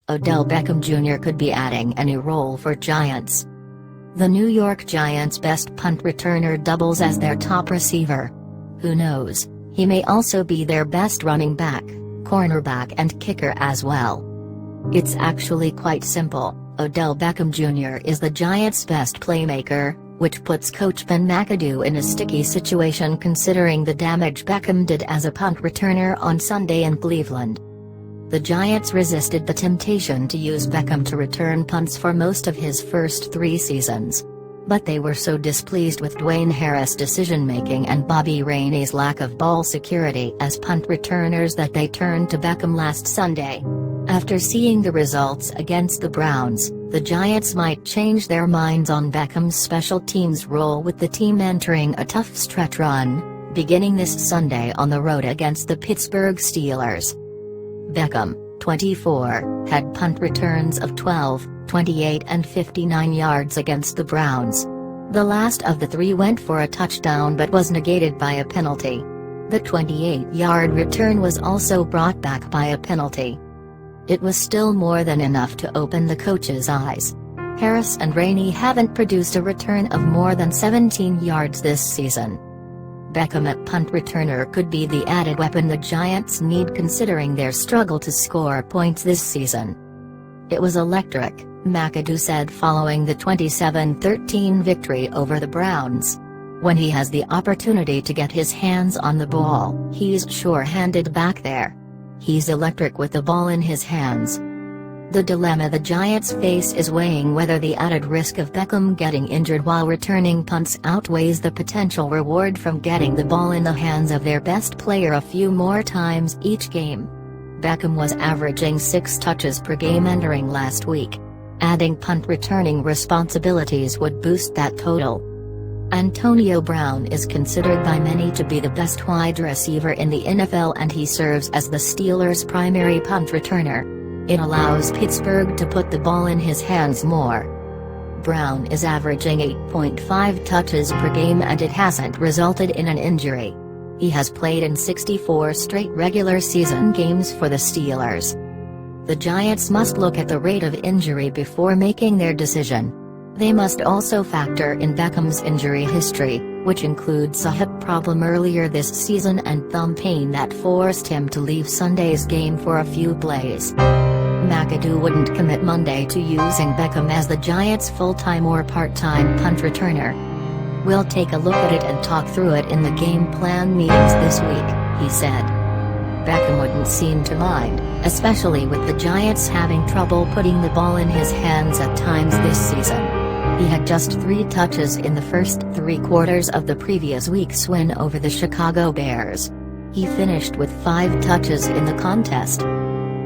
Odell Beckham Jr. could be adding a new role for Giants. The New York Giants' best punt returner doubles as their top receiver. Who knows, he may also be their best running back, cornerback and kicker as well. It's actually quite simple. Odell Beckham Jr. is the Giants' best playmaker, which puts coach Ben McAdoo in a sticky situation considering the damage Beckham did as a punt returner on Sunday in Cleveland. The Giants resisted the temptation to use Beckham to return punts for most of his first 3 seasons. But they were so displeased with Dwayne Harris' decision-making and Bobby Rainey's lack of ball security as punt returners that they turned to Beckham last Sunday. After seeing the results against the Browns, the Giants might change their minds on Beckham's special teams role, with the team entering a tough stretch run, beginning this Sunday on the road against the Pittsburgh Steelers. Beckham, 24, had punt returns of 12, 28 and 59 yards against the Browns. The last of the 3 went for a touchdown but was negated by a penalty. The 28-yard return was also brought back by a penalty. It was still more than enough to open the coach's eyes. Harris and Rainey haven't produced a return of more than 17 yards this season. Beckham at punt returner could be the added weapon the Giants need considering their struggle to score points this season. "It was electric," McAdoo said following the 27-13 victory over the Browns. "When he has the opportunity to get his hands on the ball, he's sure-handed back there. He's electric with the ball in his hands." The dilemma the Giants face is weighing whether the added risk of Beckham getting injured while returning punts outweighs the potential reward from getting the ball in the hands of their best player a few more times each game. Beckham was averaging 6 touches per game entering last week. Adding punt returning responsibilities would boost that total. Antonio Brown is considered by many to be the best wide receiver in the NFL, and he serves as the Steelers' primary punt returner. It allows Pittsburgh to put the ball in his hands more. Brown is averaging 8.5 touches per game and it hasn't resulted in an injury. He has played in 64 straight regular season games for the Steelers. The Giants must look at the rate of injury before making their decision. They must also factor in Beckham's injury history, which includes a hip problem earlier this season and thumb pain that forced him to leave Sunday's game for a few plays. McAdoo wouldn't commit Monday to using Beckham as the Giants' full-time or part-time punt returner. "We'll take a look at it and talk through it in the game plan meetings this week," he said. Beckham wouldn't seem to mind, especially with the Giants having trouble putting the ball in his hands at times this season. He had just 3 touches in the first 3 quarters of the previous week's win over the Chicago Bears. He finished with 5 touches in the contest.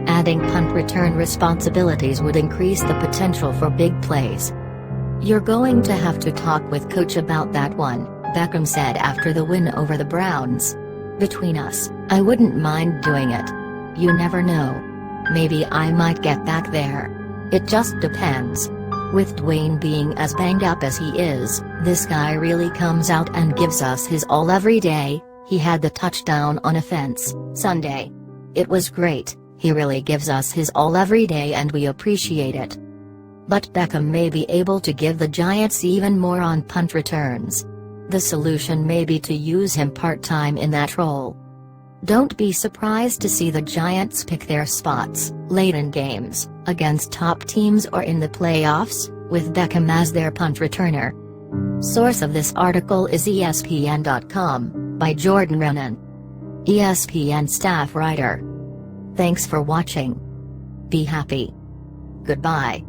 Adding punt return responsibilities would increase the potential for big plays. "You're going to have to talk with coach about that one," Beckham said after the win over the Browns. "Between us, I wouldn't mind doing it. You never know. Maybe I might get back there. It just depends. With Dwayne being as banged up as he is, this guy really comes out and gives us his all every day." He had the touchdown on offense Sunday. "It was great. He really gives us his all every day and we appreciate it." But Beckham may be able to give the Giants even more on punt returns. The solution may be to use him part-time in that role. Don't be surprised to see the Giants pick their spots late in games, against top teams or in the playoffs, with Beckham as their punt returner. Source of this article is ESPN.com, by Jordan Raanan. ESPN staff writer. Thanks for watching. Be happy. Goodbye.